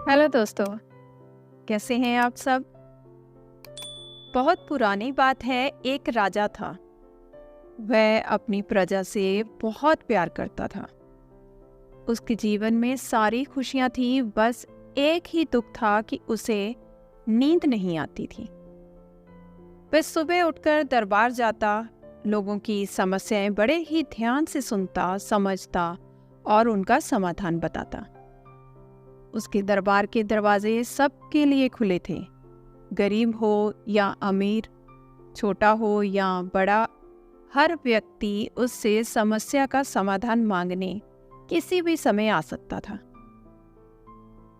Hello दोस्तों, कैसे हैं आप सब। बहुत पुरानी बात है। एक राजा था। वह अपनी प्रजा से बहुत प्यार करता था। उसके जीवन में सारी खुशियां थी, बस एक ही दुख था कि उसे नींद नहीं आती थी। वह सुबह उठकर दरबार जाता, लोगों की समस्याएं बड़े ही ध्यान से सुनता, समझता और उनका समाधान बताता। उसके दरबार के दरवाजे सबके लिए खुले थे। गरीब हो या अमीर, छोटा हो या बड़ा, हर व्यक्ति उससे समस्या का समाधान मांगने किसी भी समय आ सकता था।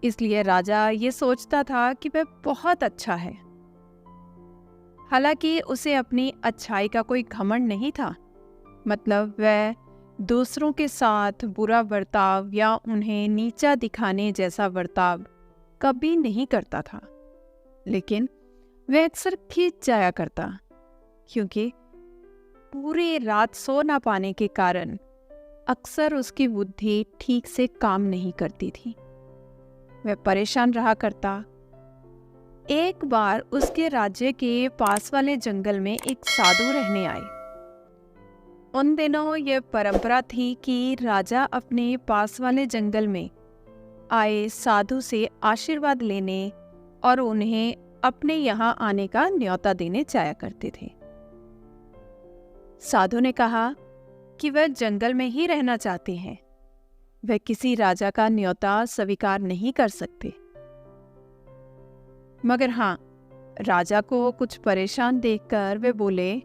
इसलिए राजा ये सोचता था कि वह बहुत अच्छा है। हालांकि उसे अपनी अच्छाई का कोई घमंड नहीं था। मतलब वह दूसरों के साथ बुरा बर्ताव या उन्हें नीचा दिखाने जैसा बर्ताव कभी नहीं करता था। लेकिन वह अक्सर खींच जाया करता, क्योंकि पूरी रात सो ना पाने के कारण अक्सर उसकी बुद्धि ठीक से काम नहीं करती थी। वह परेशान रहा करता। एक बार उसके राज्य के पास वाले जंगल में एक साधु रहने आए। उन दिनों यह परंपरा थी कि राजा अपने पास वाले जंगल में आए साधु से आशीर्वाद लेने और उन्हें अपने यहाँ आने का न्योता देने जाया करते थे। साधु ने कहा कि वह जंगल में ही रहना चाहते हैं। वह किसी राजा का न्योता स्वीकार नहीं कर सकते। मगर हाँ, राजा को कुछ परेशान देखकर वे बोले,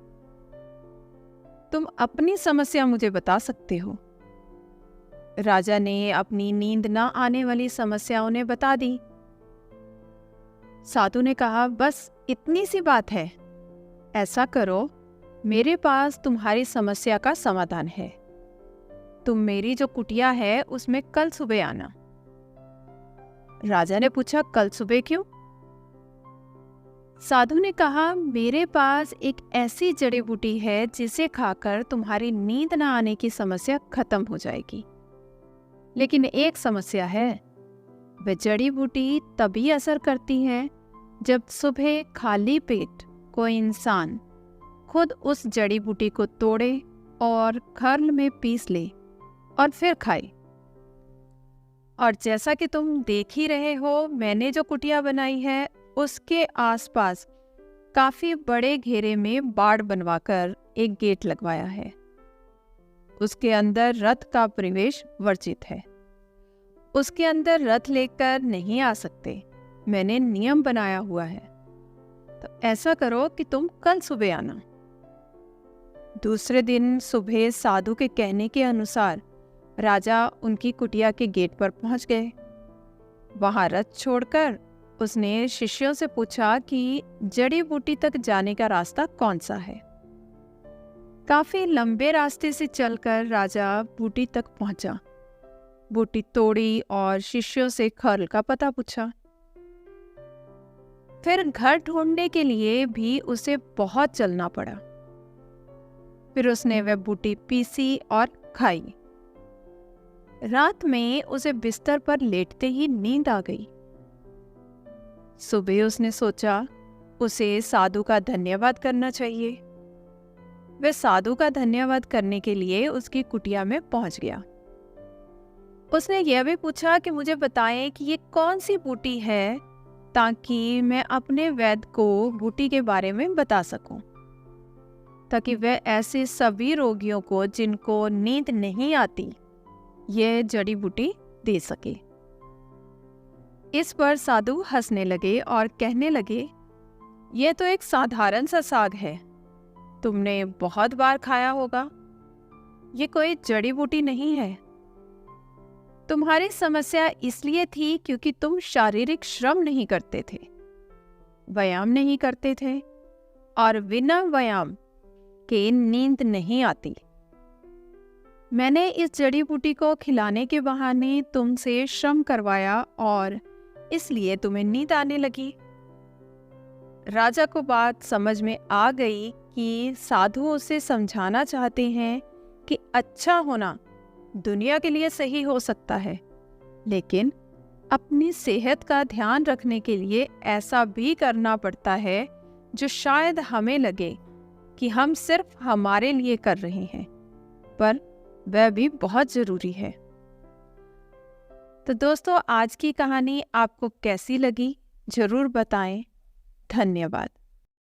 तुम अपनी समस्या मुझे बता सकते हो। राजा ने अपनी नींद न आने वाली समस्या उन्हें बता दी। साधु ने कहा, बस इतनी सी बात है। ऐसा करो, मेरे पास तुम्हारी समस्या का समाधान है। तुम मेरी जो कुटिया है उसमें कल सुबह आना। राजा ने पूछा, कल सुबह क्यों? साधु ने कहा, मेरे पास एक ऐसी जड़ी बूटी है जिसे खाकर तुम्हारी नींद न आने की समस्या खत्म हो जाएगी। लेकिन एक समस्या है। वह जड़ी बूटी तभी असर करती है जब सुबह खाली पेट कोई इंसान खुद उस जड़ी बूटी को तोड़े और खर्ल में पीस ले और फिर खाए। और जैसा कि तुम देख ही रहे हो, मैंने जो कुटिया बनाई है उसके आसपास काफी बड़े घेरे में बाड़ बनवाकर एक गेट लगवाया है। उसके अंदर रथ का प्रवेश वर्जित है। उसके अंदर रथ लेकर नहीं आ सकते। मैंने नियम बनाया हुआ है। तो ऐसा करो कि तुम कल सुबह आना। दूसरे दिन सुबह साधु के कहने के अनुसार राजा उनकी कुटिया के गेट पर पहुंच गए। वहां रथ छोड़कर उसने शिष्यों से पूछा कि जड़ी बूटी तक जाने का रास्ता कौन सा है। काफी लंबे रास्ते से चलकर राजा बूटी तक पहुंचा। बूटी तोड़ी और शिष्यों से खर्ल का पता पूछा। फिर घर ढूंढने के लिए भी उसे बहुत चलना पड़ा। फिर उसने वह बूटी पीसी और खाई। रात में उसे बिस्तर पर लेटते ही नींद आ गई। सुबह उसने सोचा उसे साधु का धन्यवाद करना चाहिए। वह साधु का धन्यवाद करने के लिए उसकी कुटिया में पहुंच गया। उसने यह भी पूछा कि मुझे बताएं कि ये कौन सी बूटी है, ताकि मैं अपने वैद्य को बूटी के बारे में बता सकूं, ताकि वह ऐसे सभी रोगियों को जिनको नींद नहीं आती यह जड़ी बूटी दे सके। इस पर साधु हंसने लगे और कहने लगे, यह तो एक साधारण सा साग है। तुमने बहुत बार खाया होगा। ये कोई जड़ी बूटी नहीं है। तुम्हारी समस्या इसलिए थी क्योंकि तुम शारीरिक श्रम नहीं करते थे, व्यायाम नहीं करते थे, और बिना व्यायाम के नींद नहीं आती। मैंने इस जड़ी बूटी को खिलाने के बहाने तुमसे श्रम करवाया और इसलिए तुम्हें नींद आने लगी। राजा को बात समझ में आ गई कि साधु उसे समझाना चाहते हैं कि अच्छा होना दुनिया के लिए सही हो सकता है, लेकिन अपनी सेहत का ध्यान रखने के लिए ऐसा भी करना पड़ता है जो शायद हमें लगे कि हम सिर्फ हमारे लिए कर रहे हैं, पर वह भी बहुत ज़रूरी है। तो दोस्तों, आज की कहानी आपको कैसी लगी ज़रूर बताएं। धन्यवाद।